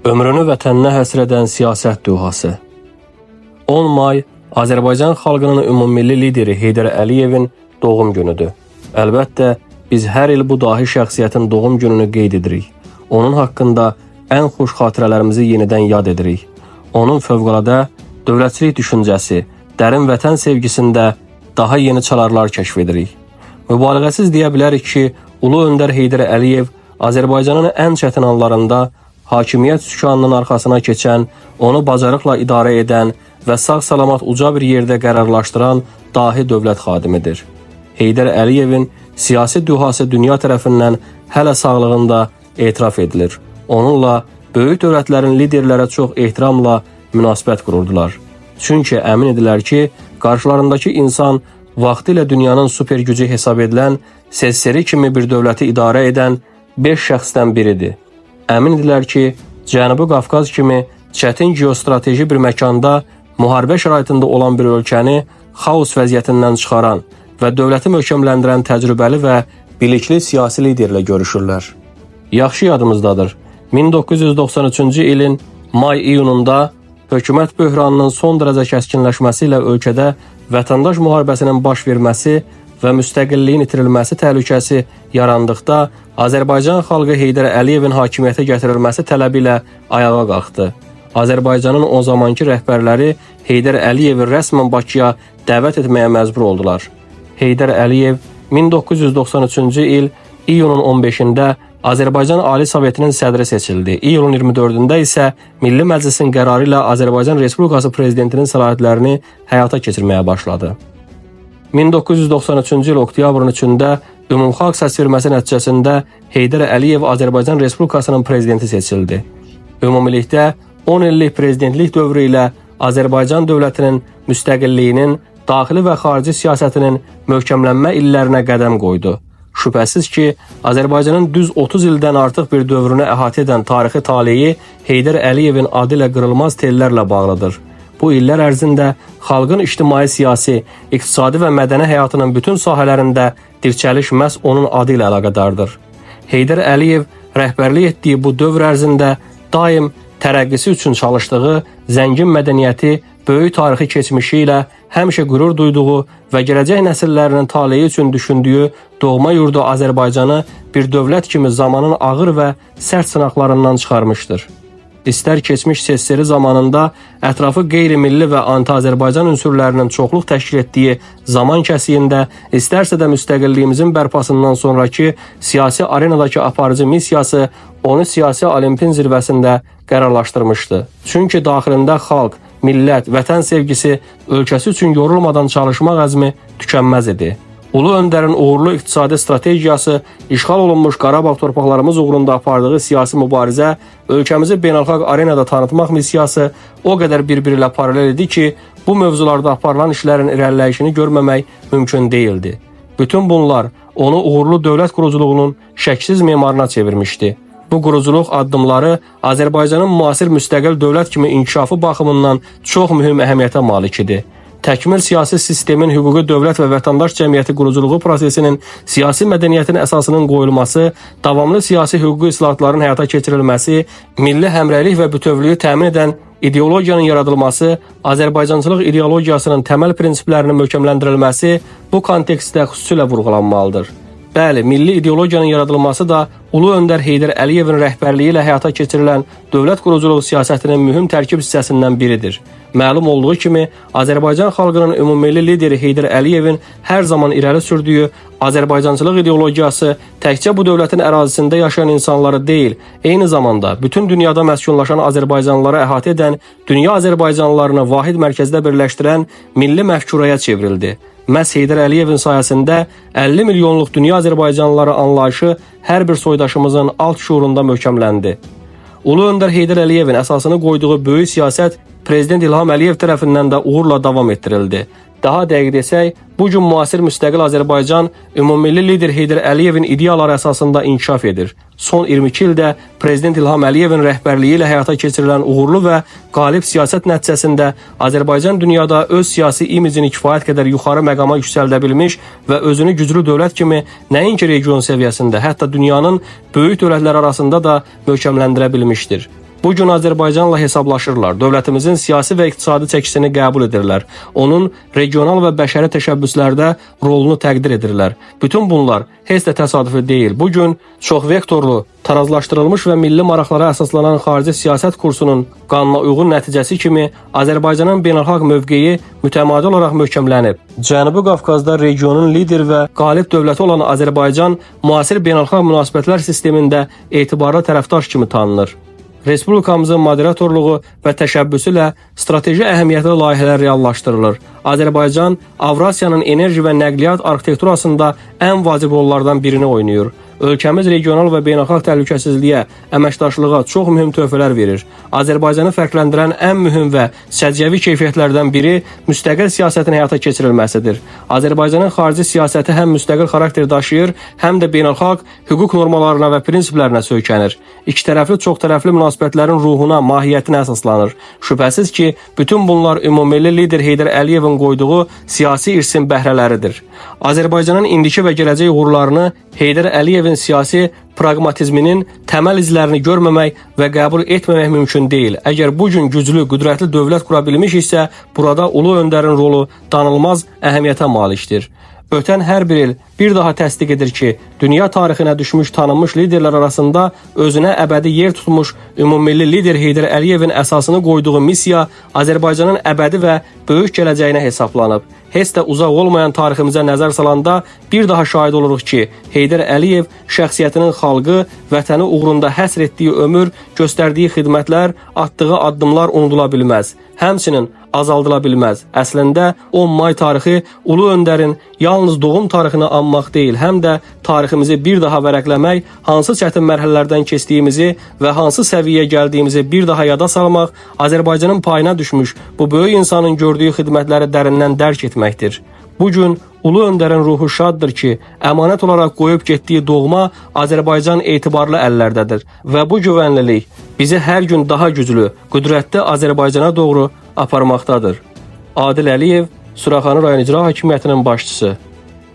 Ömrünü vətəninə həsr edən siyasət duhası. 10 may Azərbaycan xalqının ümummilli lideri Heydər Əliyevin doğum günüdür. Əlbəttə, biz hər il bu dahi şəxsiyyətin doğum gününü qeyd edirik. Onun haqqında ən xoş xatirələrimizi yenidən yad edirik. Onun fövqəladə dövlətçilik düşüncəsi, dərin vətən sevgisində daha yeni çalarlar kəşf edirik. Mübaliğəsiz deyə bilərik ki, Ulu Öndər Heydər Əliyev Azərbaycanın ən çətin anlarında hakimiyyət sükanının arxasına keçən, onu bacarıqla idarə edən və sağ-salamat uca bir yerdə qərarlaşdıran dahi dövlət xadimidir. Heydər Əliyevin siyasi duhası dünya tərəfindən hələ sağlığında etiraf edilir. Onunla böyük dövlətlərin liderlərə çox ehtiramla münasibət qururdular. Çünki əmin edilər ki, qarşılarındakı insan vaxtilə dünyanın süper gücü hesab edilən, SSR kimi bir dövləti idarə edən 5 şəxsdən biridir. Əmin idilər ki, Cənubi Qafqaz kimi çətin geostrateji bir məkanda müharibə şəraitində olan bir ölkəni xaos vəziyyətindən çıxaran və dövləti möhkəmləndirən təcrübəli və bilikli siyasi liderlə görüşürlər. Yaxşı yadımızdadır. 1993-cü ilin may-iyununda hökumət böhranının son dərəcə kəskinləşməsi ilə ölkədə vətəndaş müharibəsinin baş verməsi və müstəqilliyin itirilməsi təhlükəsi yarandıqda Azərbaycan xalqı Heydər Əliyevin hakimiyyətə gətirilməsi tələbi ilə ayağa qalxdı. Azərbaycanın o zamanki rəhbərləri Heydər Əliyevi rəsmən Bakıya dəvət etməyə məcbur oldular. Heydər Əliyev 1993-cü il iyunun 15-də Azərbaycan Ali Sovetinin sədri seçildi. İyulun 24-də isə Milli Məclisin qərarı ilə Azərbaycan Respublikası prezidentinin səlahiyyətlərini həyata keçirməyə başladı. 1993-cü il oktyabrın 3-də ümumxalq səsverməsi nəticəsində Heydər Əliyev Azərbaycan Respublikasının prezidenti seçildi. Ümumilikdə 10 illik prezidentlik dövrü ilə Azərbaycan dövlətinin müstəqilliyinin, daxili və xarici siyasətinin möhkəmlənmə illərinə qədəm qoydu. Şübhəsiz ki, Azərbaycanın düz 30 ildən artıq bir dövrünü əhatə edən tarixi taleyi Heydər Əliyevin adı ilə qırılmaz tellərlə bağlıdır. Bu illər ərzində xalqın ictimai-siyasi, iqtisadi və mədəni həyatının bütün sahələrində dirçəliş məhz onun adı ilə əlaqədardır. Heydər Əliyev rəhbərlik etdiyi bu dövr ərzində daim tərəqqisi üçün çalışdığı, zəngin mədəniyyəti, böyük tarixi keçmişi ilə həmişə qürur duyduğu və gələcək nəsillərinin taleyi üçün düşündüyü doğma yurdu Azərbaycanı bir dövlət kimi zamanın ağır və sərt sınaqlarından çıxarmışdır. İstər keçmiş SSR zamanında ətrafı qeyri-milli və anti-Azərbaycan ünsürlərinin çoxluq təşkil etdiyi zaman kəsiyində, istərsə də müstəqilliyimizin bərpasından sonraki siyasi arenadakı aparıcı missiyası onu siyasi olimpin zirvəsində qərarlaşdırmışdı. Çünki daxilində xalq, millət, vətən sevgisi, ölkəsi üçün yorulmadan çalışmaq əzmi tükənməz idi. Ulu Öndərin uğurlu iqtisadi strategiyası, işğal olunmuş Qarabağ torpaqlarımız uğrunda apardığı siyasi mübarizə, ölkəmizi beynəlxalq arenada tanıtmaq missiyası o qədər bir-biri ilə paralel idi ki, bu mövzularda aparılan işlərin irəliləyişini görməmək mümkün değildi. Bütün bunlar onu uğurlu dövlət quruculuğunun şəksiz memarına çevirmişdi. Bu quruculuq addımları Azərbaycanın müasir müstəqil dövlət kimi inkişafı baxımından çox mühüm əhəmiyyətə malik idi. Təkmil siyasi sistemin hüquqi dövlət və vətəndaş cəmiyyəti quruculuğu prosesinin siyasi mədəniyyətin əsasının qoyulması, davamlı siyasi hüquqi islahatların həyata keçirilməsi, milli həmrəylik və bütövlüyü təmin edən ideologiyanın yaradılması, Azərbaycançılıq ideologiyasının təməl prinsiplərinin möhkəmləndirilməsi bu kontekstdə xüsusilə vurğulanmalıdır. Bəli, milli ideologiyanın yaradılması da Ulu Öndər Heydər Əliyevin rəhbərliyi ilə həyata keçirilən dövlət quruculuq siyasətinin mühüm tərkib hissəsindən biridir. Məlum olduğu kimi, Azərbaycan xalqının ümummilli lideri Heydər Əliyevin hər zaman irəli sürdüyü Azərbaycançılıq ideologiyası təkcə bu dövlətin ərazisində yaşayan insanları deyil, eyni zamanda bütün dünyada məskunlaşan Azərbaycanlıları əhatə edən, dünya Azərbaycanlılarını vahid mərkəzdə birləşdirən milli məfkuraya çevrildi. Məhz Heydər Əliyevin sayəsində 50 milyonluq dünya Azərbaycanlıları anlayışı hər bir soydaşımızın alt şuurunda möhkəmləndi. Ulu Öndər Heydər Əliyevin əsasını qoyduğu böyük siyasət Prezident İlham Əliyev tərəfindən də uğurla davam etdirildi. Daha dəqiq desək, bu gün müasir müstəqil Azərbaycan ümummilli lider Heydər Əliyevin ideyaları əsasında inkişaf edir. Son 22 ildə Prezident İlham Əliyevin rəhbərliyi ilə həyata keçirilən uğurlu və qalib siyasət nəticəsində Azərbaycan dünyada öz siyasi imicini kifayət qədər yuxarı məqama yüksəldə bilmiş və özünü güclü dövlət kimi nəinki region səviyyəsində, hətta dünyanın böyük dövlətlər arasında da möhkəmləndirə bilmişdir. Bu gün Azərbaycanla hesablaşırlar. Dövlətimizin siyasi və iqtisadi çəkisini qəbul edirlər. Onun regional və bəşəri təşəbbüslərdə rolunu təqdir edirlər. Bütün bunlar heç də təsadüfi deyil. Bu gün çoxvektorlu, tarazlaşdırılmış və milli maraqlara əsaslanan xarici siyasət kursunun qanuna uyğun nəticəsi kimi Azərbaycanın beynəlxalq mövqeyi mütəmadi olaraq möhkəmlənib. Cənubi Qafqazda regionun lider və qalib dövləti olan Azərbaycan müasir beynəlxalq münasibətlər sistemində etibarlı tərəfdaş kimi tanınır. Respublikamızın moderatorluğu və təşəbbüsü ilə strateji əhəmiyyətli layihələr reallaşdırılır. Azərbaycan Avrasiyanın enerji və nəqliyyat arxitekturasında ən vacib rollardan birini oynayır. Ölkəmiz regional və beynəlxalq təhlükəsizliyə, əməkdaşlığa çox mühüm töhfələr verir. Azərbaycanı fərqləndirən ən mühüm və səciyyəvi keyfiyyətlərdən biri müstəqil siyasətin həyata keçirilməsidir. Azərbaycanın xarici siyasəti həm müstəqil xarakter daşıyır, həm də beynəlxalq hüquq normalarına və prinsiplərinə söykənir. İkitərəfli, çoxtərəfli münasibətlərin ruhuna, mahiyyətinə əsaslanır. Şübhəsiz ki, bütün bunlar ümummilli lider Heydər Əliyevin qoyduğu siyasi irsin bəhrələridir. Azərbaycanın indiki və gələcək uğurlarını Heydər Əliyevin siyasi praqmatizminin təməl izlərini görməmək və qəbul etməmək mümkün deyil. Əgər bu gün güclü, qüdrətli dövlət qura bilmişiksə, burada ulu öndərin rolu danılmaz əhəmiyyətə malikdir. Ötən hər bir il bir daha təsdiq edir ki, dünya tarixinə düşmüş tanınmış liderlər arasında özünə əbədi yer tutmuş ümummilli lider Heydər Əliyevin əsasını qoyduğu missiya Azərbaycanın əbədi və böyük gələcəyinə hesablanıb. Heç də uzaq olmayan tariximizə nəzər salanda bir daha şahid oluruq ki, Heydər Əliyev şəxsiyyətinin xalqı, vətəni uğrunda həsr etdiyi ömür, göstərdiyi xidmətlər, atdığı addımlar unudula bilməz. Həmçinin azaldıla bilməz. Əslində 10 may tarixi ulu öndərin yalnız doğum tarixini anmaq deyil, həm də tariximizi bir daha vərəqləmək, hansı çətin mərhələlərdən keçdiyimizi və hansı səviyyəyə gəldiyimizi bir daha yada salmaq, Azərbaycanın payına düşmüş bu böyük insanın gördüyü xidmətləri dərindən dərk etməkdir. Bu gün ulu öndərin ruhu şaddır ki, əmanət olaraq qoyub getdiyi doğma Azərbaycan etibarlı əllərdədir və bu güvənlilik bizi hər gün daha güclü, qüdrətli Azərbaycana doğru aparmaqdadır. Adil Əliyev, Suraxanı rayon icra hakimiyyətinin başçısı.